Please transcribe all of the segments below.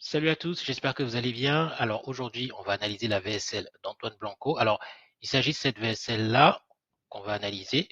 Salut à tous, j'espère que vous allez bien. Alors aujourd'hui, on va analyser la VSL d'Antoine Blanco. Alors, il s'agit de cette VSL-là qu'on va analyser.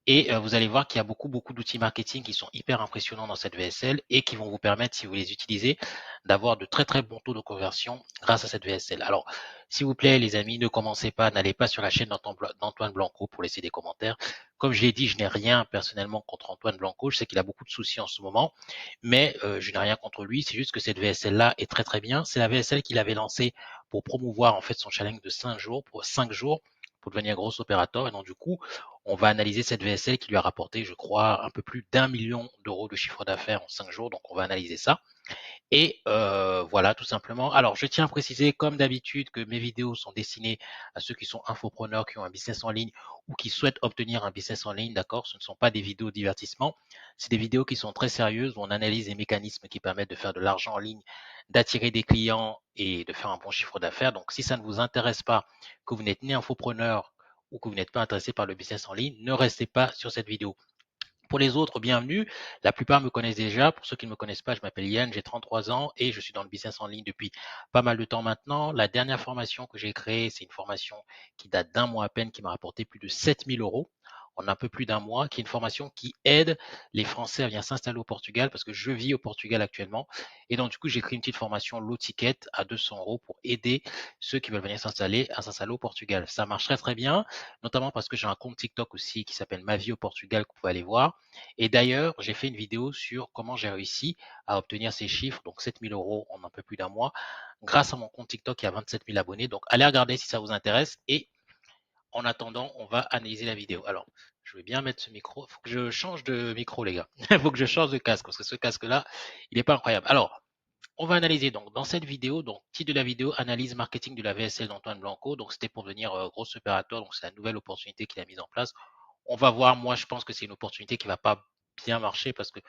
Et vous allez voir qu'il y a beaucoup d'outils marketing qui sont hyper impressionnants dans cette VSL et qui vont vous permettre, si vous les utilisez, d'avoir de très bons taux de conversion grâce à cette VSL. Alors, s'il vous plaît, les amis, ne commencez pas, n'allez pas sur la chaîne d'Antoine Blanco pour laisser des commentaires. Comme je l'ai dit, je n'ai rien personnellement contre Antoine Blanco. Je sais qu'il a beaucoup de soucis en ce moment, mais je n'ai rien contre lui. C'est juste que cette VSL-là est très bien. C'est la VSL qu'il avait lancée pour promouvoir en fait son challenge de 5 jours, pour 5 jours, pour devenir gros opérateur. Et donc, du coup, on va analyser cette VSL qui lui a rapporté, je crois, un peu plus d'1 million d'euros de chiffre d'affaires en 5 jours. Donc, on va analyser ça. Et voilà, tout simplement. Alors, je tiens à préciser, comme d'habitude, que mes vidéos sont destinées à ceux qui sont infopreneurs, qui ont un business en ligne ou qui souhaitent obtenir un business en ligne, d'accord? Ce ne sont pas des vidéos divertissement. C'est des vidéos qui sont très sérieuses où on analyse les mécanismes qui permettent de faire de l'argent en ligne, d'attirer des clients et de faire un bon chiffre d'affaires. Donc, si ça ne vous intéresse pas, que vous n'êtes ni infopreneur ou que vous n'êtes pas intéressé par le business en ligne, ne restez pas sur cette vidéo. Pour les autres, bienvenue. La plupart me connaissent déjà. Pour ceux qui ne me connaissent pas, je m'appelle Yann, j'ai 33 ans et je suis dans le business en ligne depuis pas mal de temps maintenant. La dernière formation que j'ai créée, c'est une formation qui date d'un mois à peine, qui m'a rapporté plus de 7 000 € en un peu plus d'un mois, qui est une formation qui aide les Français à venir s'installer au Portugal parce que je vis au Portugal actuellement. Et donc, du coup, j'ai créé une petite formation low ticket à 200 € pour aider ceux qui veulent venir s'installer au Portugal. Ça marche très bien, notamment parce que j'ai un compte TikTok aussi qui s'appelle Ma vie au Portugal que vous pouvez aller voir. Et d'ailleurs, j'ai fait une vidéo sur comment j'ai réussi à obtenir ces chiffres, donc 7 000 € en un peu plus d'un mois, grâce à mon compte TikTok qui a 27 000 abonnés. Donc, allez regarder si ça vous intéresse. Et en attendant, on va analyser la vidéo. Alors, je vais bien mettre ce micro. Il faut que je change de micro, les gars. Il faut que je change de casque parce que ce casque-là, il n'est pas incroyable. Alors, on va analyser donc dans cette vidéo, donc titre de la vidéo, analyse marketing de la VSL d'Antoine Blanco. Donc, c'était pour devenir gros opérateur. Donc, c'est la nouvelle opportunité qu'il a mise en place. On va voir, moi je pense que c'est une opportunité qui va pas bien marcher parce que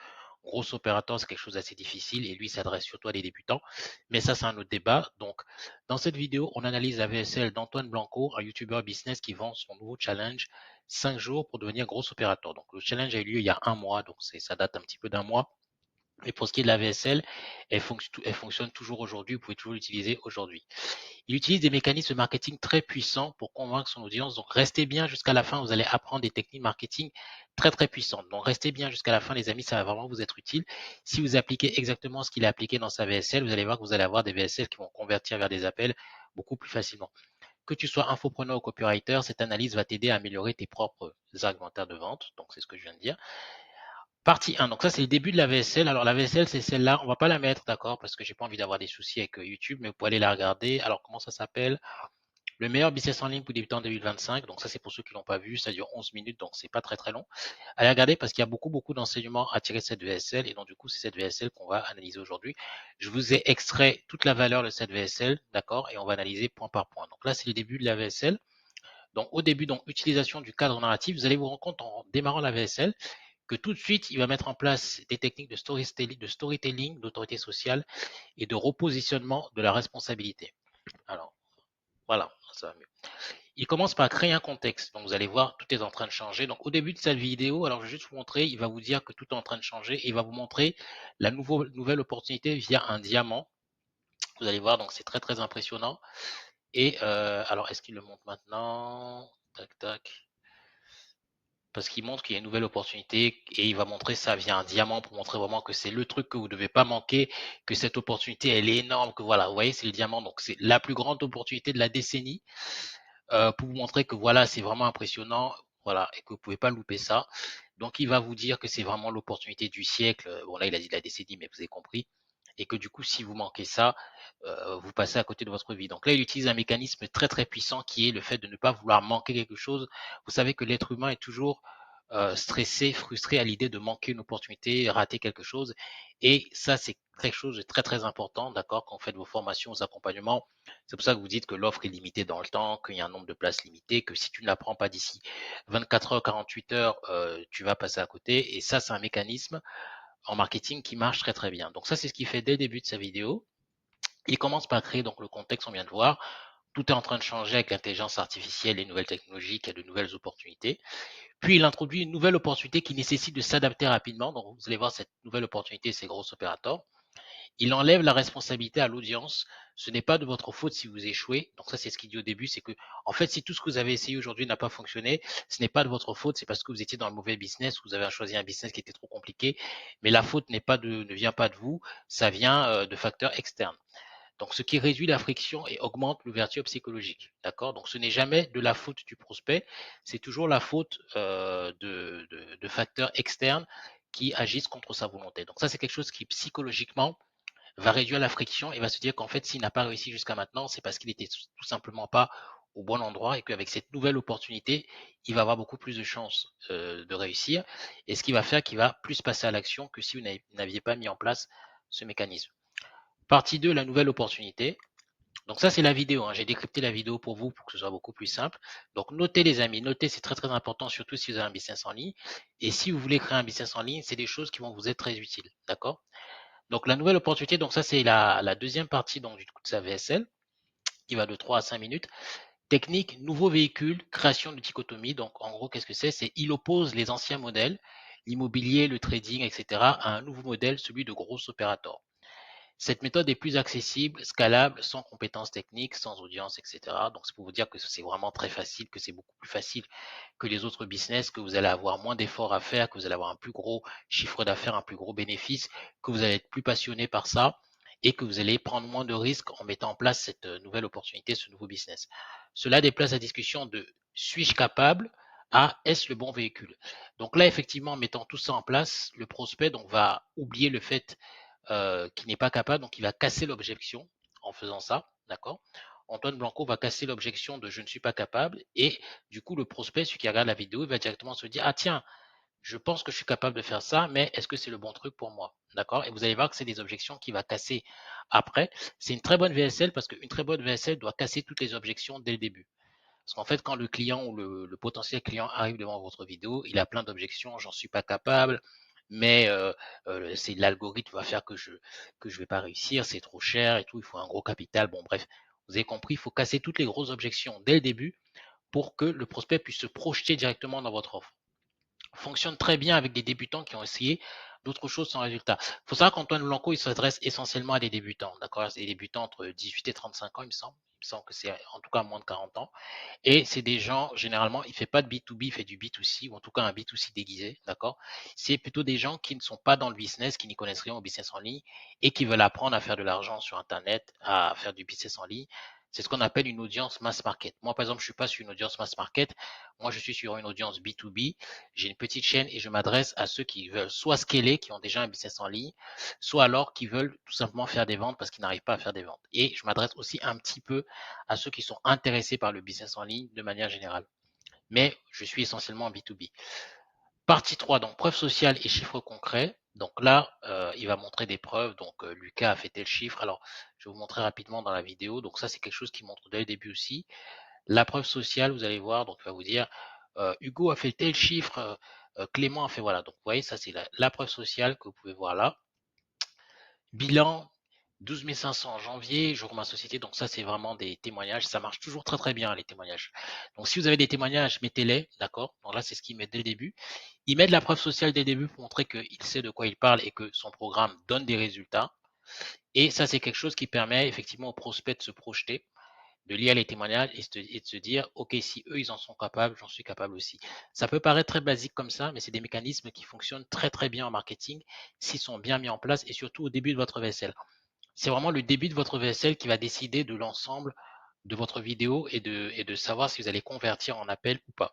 gros opérateur, c'est quelque chose d'assez difficile et lui s'adresse surtout à des débutants. Mais ça, c'est un autre débat. Donc, dans cette vidéo, on analyse la VSL d'Antoine Blanco, un YouTuber business qui vend son nouveau challenge 5 jours pour devenir gros opérateur. Donc, le challenge a eu lieu il y a un mois, donc ça date un petit peu d'un mois. Et pour ce qui est de la VSL, elle fonctionne toujours aujourd'hui. Vous pouvez toujours l'utiliser aujourd'hui. Il utilise des mécanismes de marketing très puissants pour convaincre son audience. Donc, restez bien jusqu'à la fin. Vous allez apprendre des techniques marketing très puissantes. Donc, restez bien jusqu'à la fin, les amis. Ça va vraiment vous être utile. Si vous appliquez exactement ce qu'il a appliqué dans sa VSL, vous allez voir que vous allez avoir des VSL qui vont convertir vers des appels beaucoup plus facilement. Que tu sois infopreneur ou copywriter, cette analyse va t'aider à améliorer tes propres argumentaires de vente. Donc, c'est ce que je viens de dire. Partie 1. Donc ça, c'est le début de la VSL. Alors la VSL, c'est celle-là. On va pas la mettre, d'accord, parce que j'ai pas envie d'avoir des soucis avec YouTube, mais vous pouvez aller la regarder. Alors comment ça s'appelle? Le meilleur business en ligne pour débuter en 2025. Donc ça, c'est pour ceux qui l'ont pas vu. Ça dure 11 minutes, donc c'est pas très long. Allez regarder parce qu'il y a beaucoup d'enseignements à tirer de cette VSL. Et donc du coup, c'est cette VSL qu'on va analyser aujourd'hui. Je vous ai extrait toute la valeur de cette VSL, d'accord, et on va analyser point par point. Donc là, c'est le début de la VSL. Donc au début, donc utilisation du cadre narratif. Vous allez vous rendre compte en démarrant la VSL que tout de suite, il va mettre en place des techniques de storytelling, d'autorité sociale et de repositionnement de la responsabilité. Alors, voilà, ça va mieux. Il commence par créer un contexte. Donc, vous allez voir, tout est en train de changer. Donc, au début de cette vidéo, alors je vais juste vous montrer, il va vous dire que tout est en train de changer et il va vous montrer la nouvelle opportunité via un diamant. Vous allez voir, donc c'est très impressionnant. Et alors, est-ce qu'il le montre maintenant? Tac. Parce qu'il montre qu'il y a une nouvelle opportunité et il va montrer ça via un diamant pour montrer vraiment que c'est le truc que vous ne devez pas manquer, que cette opportunité, elle est énorme, que voilà, vous voyez, c'est le diamant. Donc, c'est la plus grande opportunité de la décennie pour vous montrer que voilà, c'est vraiment impressionnant, voilà, et que vous ne pouvez pas louper ça. Donc, il va vous dire que c'est vraiment l'opportunité du siècle. Bon, là, il a dit de la décennie, mais vous avez compris. Et que du coup, si vous manquez ça, vous passez à côté de votre vie. Donc là, il utilise un mécanisme très puissant qui est le fait de ne pas vouloir manquer quelque chose. Vous savez que l'être humain est toujours stressé, frustré à l'idée de manquer une opportunité, rater quelque chose. Et ça, c'est quelque chose de très important, d'accord, quand vous faites vos formations, vos accompagnements. C'est pour ça que vous dites que l'offre est limitée dans le temps, qu'il y a un nombre de places limité, que si tu ne la prends pas d'ici 24 heures, 48 heures, tu vas passer à côté. Et ça, c'est un mécanisme en marketing qui marche très bien. Donc ça, c'est ce qu'il fait dès le début de sa vidéo. Il commence par créer donc le contexte, on vient de voir. Tout est en train de changer avec l'intelligence artificielle, les nouvelles technologies, il y a de nouvelles opportunités. Puis il introduit une nouvelle opportunité qui nécessite de s'adapter rapidement. Donc vous allez voir cette nouvelle opportunité, c'est gros opérateurs. il enlève la responsabilité à l'audience. Ce n'est pas de votre faute si vous échouez. Donc ça, c'est ce qu'il dit au début, c'est que, en fait, si tout ce que vous avez essayé aujourd'hui n'a pas fonctionné, ce n'est pas de votre faute, c'est parce que vous étiez dans le mauvais business, vous avez choisi un business qui était trop compliqué. Mais la faute ne vient pas de vous, ça vient de facteurs externes. Donc, ce qui réduit la friction et augmente l'ouverture psychologique. D'accord? Donc, ce n'est jamais de la faute du prospect, c'est toujours la faute de facteurs externes qui agissent contre sa volonté. Donc, ça, c'est quelque chose qui psychologiquement va réduire la friction et va se dire qu'en fait, s'il n'a pas réussi jusqu'à maintenant, c'est parce qu'il était tout simplement pas au bon endroit et qu'avec cette nouvelle opportunité, il va avoir beaucoup plus de chances de réussir. Et ce qui va faire qu'il va plus passer à l'action que si vous n'aviez pas mis en place ce mécanisme. Partie 2, la nouvelle opportunité. Donc ça, c'est la vidéo, hein. J'ai décrypté la vidéo pour vous pour que ce soit beaucoup plus simple. Donc notez les amis, notez, c'est très très important, surtout si vous avez un business en ligne. Et si vous voulez créer un business en ligne, c'est des choses qui vont vous être très utiles. D'accord? Donc la nouvelle opportunité, donc ça c'est la deuxième partie donc, du coup de sa VSL, qui va de 3 à 5 minutes. Technique, nouveau véhicule, création de dichotomie. Donc en gros, qu'est-ce que c'est? C'est il oppose les anciens modèles, l'immobilier, le trading, etc., à un nouveau modèle, celui de gros opérateurs. Cette méthode est plus accessible, scalable, sans compétences techniques, sans audience, etc. Donc c'est pour vous dire que c'est vraiment très facile, que c'est beaucoup plus facile que les autres business, que vous allez avoir moins d'efforts à faire, que vous allez avoir un plus gros chiffre d'affaires, un plus gros bénéfice, que vous allez être plus passionné par ça et que vous allez prendre moins de risques en mettant en place cette nouvelle opportunité, ce nouveau business. Cela déplace la discussion de suis-je capable à est-ce le bon véhicule. Donc là, effectivement, en mettant tout ça en place, le prospect donc, va oublier le fait qu'il n'est pas capable, donc il va casser l'objection en faisant ça, d'accord? Antoine Blanco va casser l'objection de je ne suis pas capable et du coup le prospect, celui qui regarde la vidéo, il va directement se dire ah tiens, je pense que je suis capable de faire ça, mais est-ce que c'est le bon truc pour moi? D'accord? Et vous allez voir que c'est des objections qu'il va casser après. C'est une très bonne VSL parce qu'une très bonne VSL doit casser toutes les objections dès le début. Parce qu'en fait, quand le client ou le potentiel client arrive devant votre vidéo, il a plein d'objections, j'en suis pas capable, mais c'est l'algorithme va faire que je vais pas réussir, c'est trop cher et tout, il faut un gros capital. Bon, bref, vous avez compris, il faut casser toutes les grosses objections dès le début pour que le prospect puisse se projeter directement dans votre offre. Fonctionne très bien avec des débutants qui ont essayé d'autres choses sans résultat. Il faut savoir qu'Antoine Blanco, il s'adresse essentiellement à des débutants, d'accord? C'est des débutants entre 18 et 35 ans, il me semble. Il me semble que c'est en tout cas moins de 40 ans. Et c'est des gens, généralement, il fait pas de B2B, il fait du B2C, ou en tout cas un B2C déguisé, d'accord? C'est plutôt des gens qui ne sont pas dans le business, qui n'y connaissent rien au business en ligne et qui veulent apprendre à faire de l'argent sur Internet, à faire du business en ligne. C'est ce qu'on appelle une audience mass market. Moi, par exemple, je suis pas sur une audience mass market. Moi, je suis sur une audience B2B. J'ai une petite chaîne et je m'adresse à ceux qui veulent soit scaler, qui ont déjà un business en ligne, soit alors qui veulent tout simplement faire des ventes parce qu'ils n'arrivent pas à faire des ventes. Et je m'adresse aussi un petit peu à ceux qui sont intéressés par le business en ligne de manière générale. Mais je suis essentiellement en B2B. Partie 3, donc preuves sociales et chiffres concrets. Donc là, il va montrer des preuves. Donc Lucas a fait tel chiffre. Alors, je vais vous montrer rapidement dans la vidéo. Donc ça, c'est quelque chose qui montre dès le début aussi. La preuve sociale, vous allez voir, donc il va vous dire, Hugo a fait tel chiffre, Clément a fait, voilà. Donc vous voyez, ça c'est la preuve sociale que vous pouvez voir là. Bilan, 12 500 en janvier, j'ouvre ma société. Donc ça, c'est vraiment des témoignages. Ça marche toujours très très bien, les témoignages. Donc si vous avez des témoignages, mettez-les, d'accord? Donc là, c'est ce qu'il met dès le début. Il met de la preuve sociale dès le début pour montrer qu'il sait de quoi il parle et que son programme donne des résultats. Et ça, c'est quelque chose qui permet effectivement aux prospects de se projeter, de lire les témoignages et de se dire, OK, si eux, ils en sont capables, j'en suis capable aussi. Ça peut paraître très basique comme ça, mais c'est des mécanismes qui fonctionnent très, très bien en marketing s'ils sont bien mis en place et surtout au début de votre VSL. C'est vraiment le début de votre VSL qui va décider de l'ensemble de votre vidéo et de savoir si vous allez convertir en appel ou pas.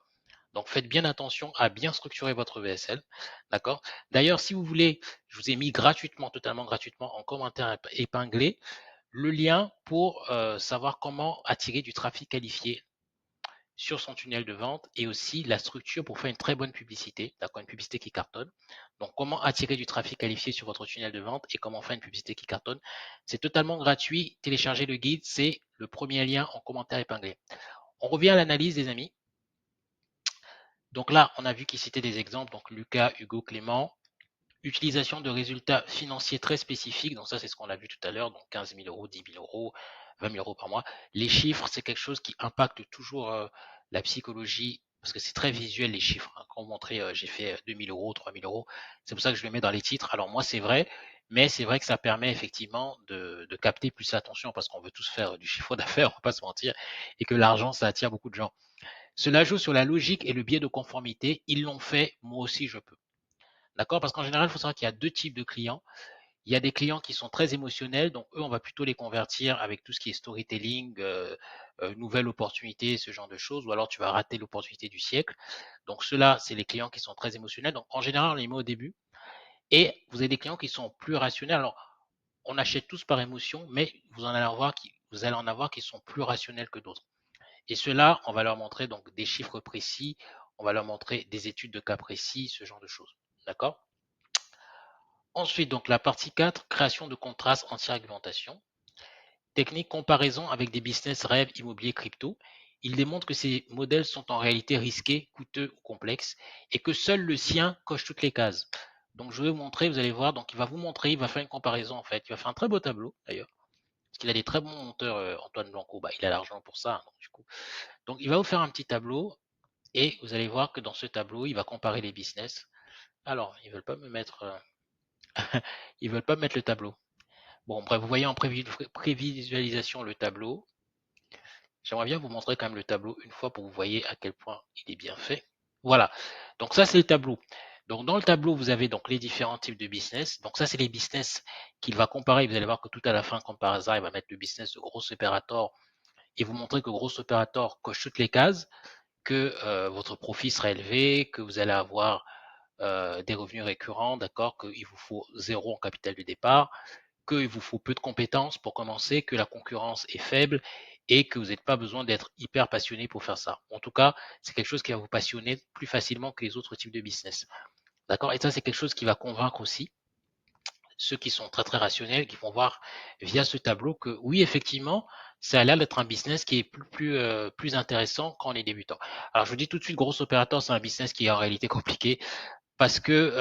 Donc faites bien attention à bien structurer votre VSL. D'accord? D'ailleurs, si vous voulez, je vous ai mis gratuitement, totalement gratuitement, en commentaire épinglé, le lien pour savoir comment attirer du trafic qualifié sur son tunnel de vente et aussi la structure pour faire une très bonne publicité, d'accord, une publicité qui cartonne. Donc, comment attirer du trafic qualifié sur votre tunnel de vente et comment faire une publicité qui cartonne. C'est totalement gratuit. Téléchargez le guide, c'est le premier lien en commentaire épinglé. On revient à l'analyse, les amis. Donc là, on a vu qu'il citait des exemples, donc Lucas, Hugo, Clément. Utilisation de résultats financiers très spécifiques, donc ça c'est ce qu'on a vu tout à l'heure, donc 15 000 euros, 10 000 euros, 20 000 euros par mois. Les chiffres, c'est quelque chose qui impacte toujours la psychologie, parce que c'est très visuel les chiffres. Hein. Quand vous montrez j'ai fait 2 000 euros, 3 000 euros, c'est pour ça que je le mets dans les titres. Alors moi c'est vrai, Mais c'est vrai que ça permet effectivement de capter plus l'attention parce qu'on veut tous faire du chiffre d'affaires, on va pas se mentir, et que l'argent, ça attire beaucoup de gens. Cela joue sur la logique et le biais de conformité. Ils l'ont fait, moi aussi je peux. D'accord? Parce qu'en général, il faut savoir qu'il y a deux types de clients. Il y a des clients qui sont très émotionnels, donc eux, on va plutôt les convertir avec tout ce qui est storytelling, nouvelle opportunité, ce genre de choses, ou alors tu vas rater l'opportunité du siècle. Donc ceux-là, c'est les clients qui sont très émotionnels. Donc en général, on les met au début. Et vous avez des clients qui sont plus rationnels. Alors, on achète tous par émotion, mais vous allez en avoir qui sont plus rationnels que d'autres. Et ceux-là, on va leur montrer donc des chiffres précis, on va leur montrer des études de cas précis, ce genre de choses. D'accord? Ensuite, donc la partie 4, création de contrastes anti-argumentation. Technique comparaison avec des business rêves immobiliers crypto. Il démontre que ces modèles sont en réalité risqués, coûteux ou complexes et que seul le sien coche toutes les cases. Donc je vais vous montrer, vous allez voir, donc il va vous montrer, il va faire une comparaison en fait. Il va faire un très beau tableau d'ailleurs, parce qu'il a des très bons monteurs, Antoine Blanco, bah, il a l'argent pour ça, donc, du coup. Donc il va vous faire un petit tableau et vous allez voir que dans ce tableau, il va comparer les business. Alors, ils veulent pas me mettre, ils veulent pas me mettre le tableau. Bon, bref, vous voyez en prévisualisation le tableau. J'aimerais bien vous montrer quand même le tableau une fois pour que vous voyez à quel point il est bien fait. Voilà. Donc ça, c'est le tableau. Donc dans le tableau, vous avez donc les différents types de business. Donc ça, c'est les business qu'il va comparer. Vous allez voir que tout à la fin, comme par hasard, il va mettre le business de Gros Operator et vous montrer que Gros Operator coche toutes les cases, que votre profit sera élevé, que vous allez avoir des revenus récurrents, d'accord, qu'il vous faut zéro en capital de départ, qu'il vous faut peu de compétences pour commencer, que la concurrence est faible et que vous n'avez pas besoin d'être hyper passionné pour faire ça. En tout cas, c'est quelque chose qui va vous passionner plus facilement que les autres types de business. D'accord? Et ça, c'est quelque chose qui va convaincre aussi ceux qui sont très très rationnels, qui vont voir via ce tableau que oui, effectivement, ça a l'air d'être un business qui est plus intéressant quand on est débutant. Alors, je vous dis tout de suite, gros opérateur, c'est un business qui est en réalité compliqué. Parce que,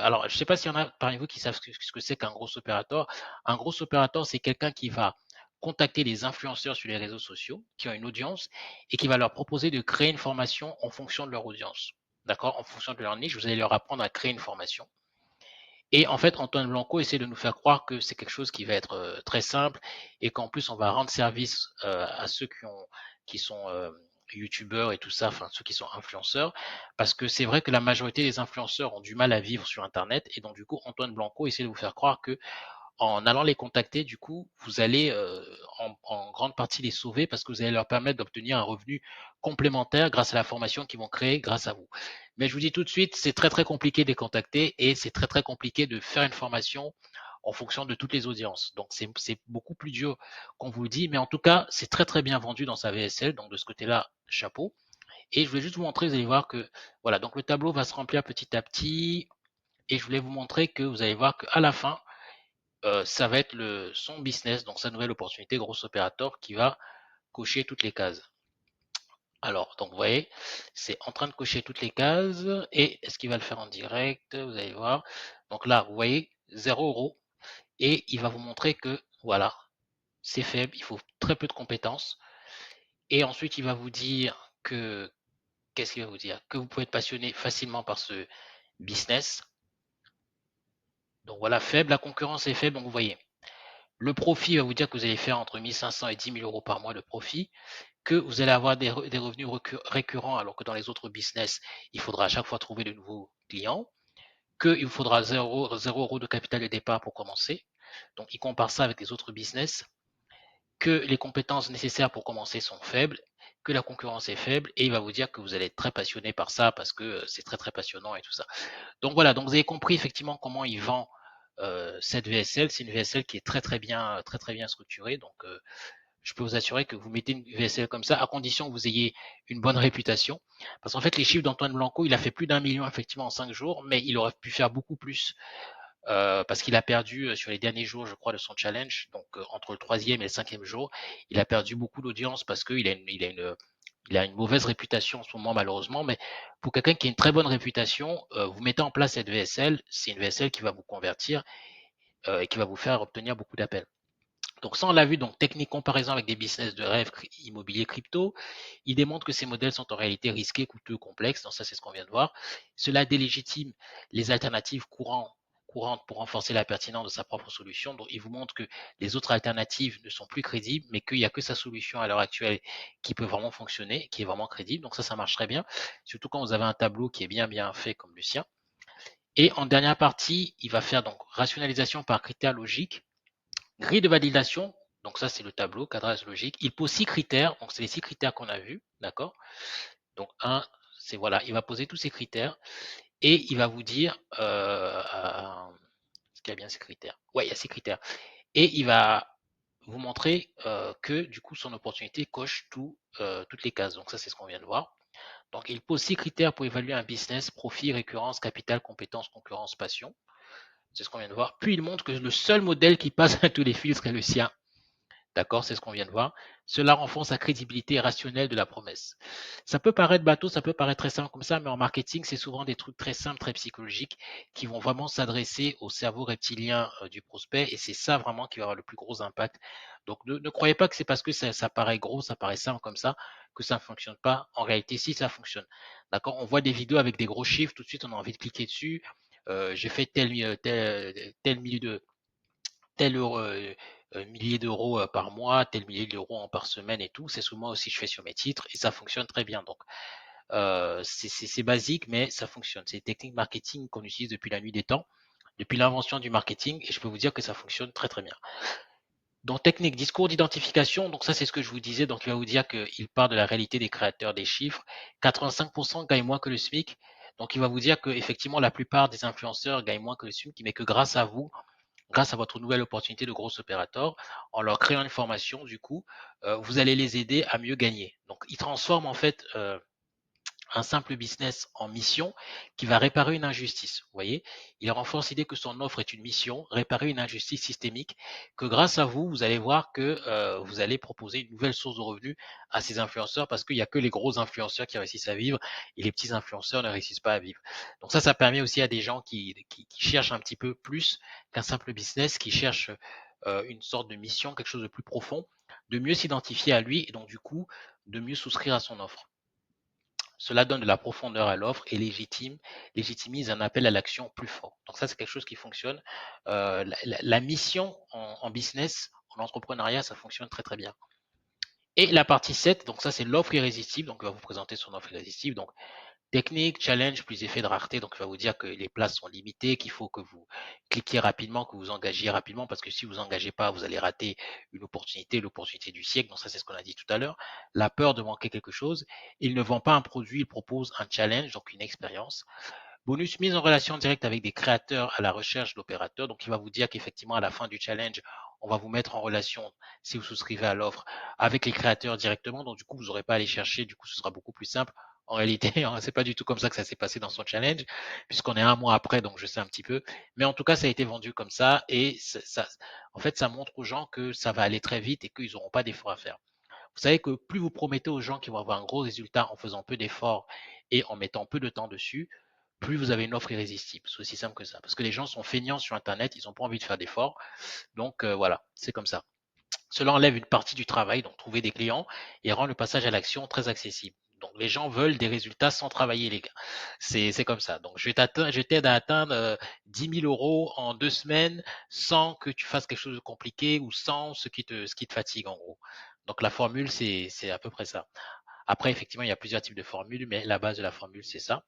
alors, je ne sais pas s'il y en a parmi vous qui savent ce que c'est qu'un gros opérateur. Un gros opérateur, c'est quelqu'un qui va contacter les influenceurs sur les réseaux sociaux, qui ont une audience, et qui va leur proposer de créer une formation en fonction de leur audience. D'accord? En fonction de leur niche, vous allez leur apprendre à créer une formation. Et en fait, Antoine Blanco essaie de nous faire croire que c'est quelque chose qui va être très simple et qu'en plus, on va rendre service à ceux qui sont youtubeurs et tout ça, enfin ceux qui sont influenceurs, parce que c'est vrai que la majorité des influenceurs ont du mal à vivre sur Internet et donc du coup, Antoine Blanco essaie de vous faire croire que en allant les contacter, du coup, vous allez en grande partie les sauver parce que vous allez leur permettre d'obtenir un revenu complémentaire grâce à la formation qu'ils vont créer grâce à vous. Mais je vous dis tout de suite, c'est très très compliqué de les contacter et c'est très très compliqué de faire une formation en fonction de toutes les audiences. Donc c'est beaucoup plus dur qu'on vous le dit, mais en tout cas, c'est très très bien vendu dans sa VSL. Donc de ce côté-là, chapeau. Et je voulais juste vous montrer, vous allez voir que voilà, donc le tableau va se remplir petit à petit. Et je voulais vous montrer que vous allez voir qu'à la fin, ça va être son business, donc sa nouvelle opportunité, gros opérateur, qui va cocher toutes les cases. Alors, donc vous voyez, c'est en train de cocher toutes les cases. Et est-ce qu'il va le faire en direct? Vous allez voir. Donc là, vous voyez, 0 €. Et il va vous montrer que, voilà, c'est faible, il faut très peu de compétences. Et ensuite, il va vous dire que, qu'est-ce qu'il va vous dire? Que vous pouvez être passionné facilement par ce business. Donc voilà, faible, la concurrence est faible, donc vous voyez. Le profit va vous dire que vous allez faire entre 1500 et 10 000 € par mois de profit, que vous allez avoir des revenus récurrents alors que dans les autres business, il faudra à chaque fois trouver de nouveaux clients, qu'il vous faudra 0 € de capital de départ pour commencer. Donc, il compare ça avec les autres business, que les compétences nécessaires pour commencer sont faibles, que la concurrence est faible, et il va vous dire que vous allez être très passionné par ça parce que c'est très très passionnant et tout ça. Donc voilà, donc vous avez compris effectivement comment il vend cette VSL. C'est une VSL qui est très très bien structurée. Donc je peux vous assurer que vous mettez une VSL comme ça, à condition que vous ayez une bonne réputation. Parce qu'en fait, les chiffres d'Antoine Blanco, il a fait plus d'1 million effectivement en 5 jours, mais il aurait pu faire beaucoup plus parce qu'il a perdu sur les derniers jours, je crois, de son challenge. Donc entre le troisième et le cinquième jour, il a perdu beaucoup d'audience parce qu'il il a une mauvaise réputation en ce moment malheureusement, mais pour quelqu'un qui a une très bonne réputation, vous mettez en place cette VSL, c'est une VSL qui va vous convertir et qui va vous faire obtenir beaucoup d'appels. Donc ça, on l'a vu, donc technique comparaison avec des business de rêve immobilier crypto. Il démontre que ces modèles sont en réalité risqués, coûteux, complexes. Donc ça, c'est ce qu'on vient de voir. Cela délégitime les alternatives courantes pour renforcer la pertinence de sa propre solution. Donc, il vous montre que les autres alternatives ne sont plus crédibles, mais qu'il n'y a que sa solution à l'heure actuelle qui peut vraiment fonctionner, qui est vraiment crédible. Donc ça marche très bien, surtout quand vous avez un tableau qui est bien fait comme le sien. Et en dernière partie, il va faire donc rationalisation par critères logiques, grille de validation. Donc ça, c'est le tableau, cadrage logique. Il pose 6 critères. Donc c'est les 6 critères qu'on a vus. D'accord. Donc un, c'est voilà, il va poser tous ces critères et il va vous dire est-ce qu'il y a bien ces critères? Ouais, il y a ces critères. Et il va vous montrer que du coup son opportunité coche toutes les cases. Donc ça, c'est ce qu'on vient de voir. Donc il pose 6 critères pour évaluer un business: profit, récurrence, capital, compétence, concurrence, passion. C'est ce qu'on vient de voir. Puis il montre que le seul modèle qui passe à tous les filtres est le sien. D'accord, c'est ce qu'on vient de voir. Cela renforce la crédibilité rationnelle de la promesse. Ça peut paraître bateau, ça peut paraître très simple comme ça, mais en marketing, c'est souvent des trucs très simples, très psychologiques, qui vont vraiment s'adresser au cerveau reptilien du prospect, et c'est ça vraiment qui va avoir le plus gros impact. Donc ne croyez pas que c'est parce que ça paraît gros, ça paraît simple comme ça, que ça ne fonctionne pas. En réalité, si, ça fonctionne. D'accord, on voit des vidéos avec des gros chiffres, tout de suite on a envie de cliquer dessus. J'ai fait tel millier de tel millier d'euros par mois, tel millier d'euros par semaine et tout. C'est ce que moi aussi je fais sur mes titres et ça fonctionne très bien. Donc c'est basique, mais ça fonctionne. C'est des techniques marketing qu'on utilise depuis la nuit des temps, depuis l'invention du marketing, et je peux vous dire que ça fonctionne très très bien. Donc technique, discours d'identification, donc ça c'est ce que je vous disais, donc il va vous dire qu'il part de la réalité des créateurs des chiffres. 85% gagnent moins que le SMIC. Donc il va vous dire que effectivement la plupart des influenceurs gagnent moins que le SMIC, mais que grâce à vous, grâce à votre nouvelle opportunité de gros opérateur, en leur créant une formation, du coup, vous allez les aider à mieux gagner. Donc, ils transforment en fait un simple business en mission qui va réparer une injustice. Vous voyez, il renforce l'idée que son offre est une mission, réparer une injustice systémique, que grâce à vous, vous allez voir que vous allez proposer une nouvelle source de revenus à ces influenceurs parce qu'il n'y a que les gros influenceurs qui réussissent à vivre et les petits influenceurs ne réussissent pas à vivre. Donc ça permet aussi à des gens qui cherchent un petit peu plus qu'un simple business, qui cherchent une sorte de mission, quelque chose de plus profond, de mieux s'identifier à lui et donc du coup de mieux souscrire à son offre. Cela donne de la profondeur à l'offre et légitimise un appel à l'action plus fort. Donc ça, c'est quelque chose qui fonctionne. La mission en business, en entrepreneuriat, ça fonctionne très très bien. Et la partie 7, donc ça c'est l'offre irrésistible, donc il va vous présenter son offre irrésistible. Donc technique, challenge, plus effet de rareté. Donc, il va vous dire que les places sont limitées, qu'il faut que vous cliquiez rapidement, que vous engagiez rapidement, parce que si vous engagez pas, vous allez rater une opportunité, l'opportunité du siècle. Donc, ça, c'est ce qu'on a dit tout à l'heure. La peur de manquer quelque chose. Il ne vend pas un produit, il propose un challenge, donc une expérience. Bonus, mise en relation directe avec des créateurs à la recherche d'opérateurs. Donc, il va vous dire qu'effectivement, à la fin du challenge, on va vous mettre en relation, si vous souscrivez à l'offre, avec les créateurs directement. Donc, du coup, vous n'aurez pas à aller chercher. Du coup, ce sera beaucoup plus simple. En réalité, c'est pas du tout comme ça que ça s'est passé dans son challenge, puisqu'on est un mois après, donc je sais un petit peu. Mais en tout cas, ça a été vendu comme ça. Et en fait, ça montre aux gens que ça va aller très vite et qu'ils n'auront pas d'efforts à faire. Vous savez que plus vous promettez aux gens qu'ils vont avoir un gros résultat en faisant peu d'efforts et en mettant peu de temps dessus, plus vous avez une offre irrésistible. C'est aussi simple que ça. Parce que les gens sont feignants sur Internet, ils n'ont pas envie de faire d'efforts. Donc voilà, c'est comme ça. Cela enlève une partie du travail, donc trouver des clients, et rend le passage à l'action très accessible. Donc les gens veulent des résultats sans travailler, les gars. C'est comme ça. Donc je t'aide à atteindre 10 000 euros en 2 semaines sans que tu fasses quelque chose de compliqué ou sans ce qui te fatigue en gros. Donc la formule, c'est à peu près ça. Après, effectivement, il y a plusieurs types de formules, mais la base de la formule, c'est ça.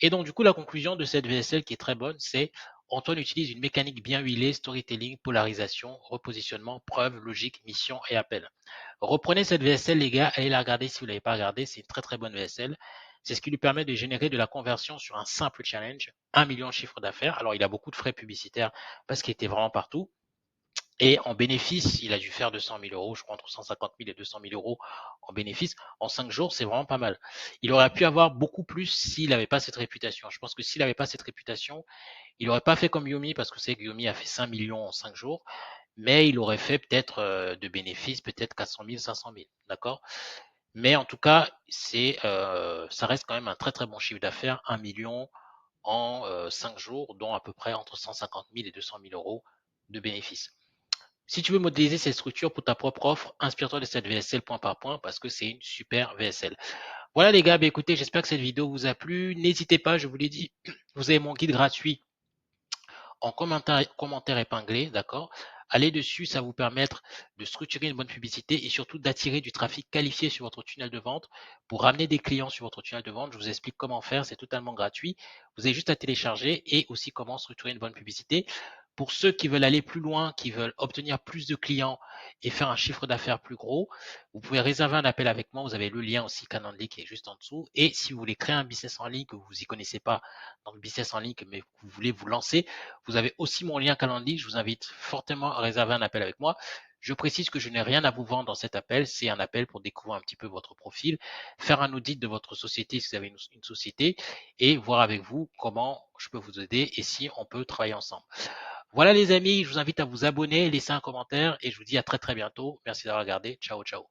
Et donc, du coup, la conclusion de cette VSL qui est très bonne, c'est Antoine utilise une mécanique bien huilée: storytelling, polarisation, repositionnement, preuve, logique, mission et appel. Reprenez cette VSL, les gars, allez la regarder si vous ne l'avez pas regardée, c'est une très très bonne VSL. C'est ce qui lui permet de générer de la conversion sur un simple challenge, 1 million de chiffre d'affaires. Alors, il a beaucoup de frais publicitaires parce qu'il était vraiment partout. Et en bénéfice, il a dû faire 200 000 euros, je crois entre 150 000 et 200 000 euros en bénéfice. En 5 jours, c'est vraiment pas mal. Il aurait pu avoir beaucoup plus s'il n'avait pas cette réputation. Je pense que s'il n'avait pas cette réputation, il n'aurait pas fait comme Yomi, parce que c'est que Yomi a fait 5 millions en 5 jours, mais il aurait fait peut-être de bénéfices, peut-être 400 000, 500 000. D'accord? Mais en tout cas, ça reste quand même un très très bon chiffre d'affaires, 1 million en 5 jours, dont à peu près entre 150 000 et 200 000 euros de bénéfices. Si tu veux modéliser cette structure pour ta propre offre, inspire-toi de cette VSL point par point parce que c'est une super VSL. Voilà les gars, écoutez, j'espère que cette vidéo vous a plu. N'hésitez pas, je vous l'ai dit, vous avez mon guide gratuit en commentaire épinglé, d'accord? Allez dessus, ça va vous permettre de structurer une bonne publicité et surtout d'attirer du trafic qualifié sur votre tunnel de vente pour ramener des clients sur votre tunnel de vente. Je vous explique comment faire, c'est totalement gratuit. Vous avez juste à télécharger et aussi comment structurer une bonne publicité. Pour ceux qui veulent aller plus loin, qui veulent obtenir plus de clients et faire un chiffre d'affaires plus gros, vous pouvez réserver un appel avec moi. Vous avez le lien aussi Calendly qui est juste en dessous. Et si vous voulez créer un business en ligne que vous n'y connaissez pas dans le business en ligne, mais que vous voulez vous lancer, vous avez aussi mon lien Calendly. Je vous invite fortement à réserver un appel avec moi. Je précise que je n'ai rien à vous vendre dans cet appel. C'est un appel pour découvrir un petit peu votre profil, faire un audit de votre société si vous avez une société et voir avec vous comment je peux vous aider et si on peut travailler ensemble. Voilà les amis, je vous invite à vous abonner, laisser un commentaire et je vous dis à très très bientôt. Merci d'avoir regardé. Ciao, ciao.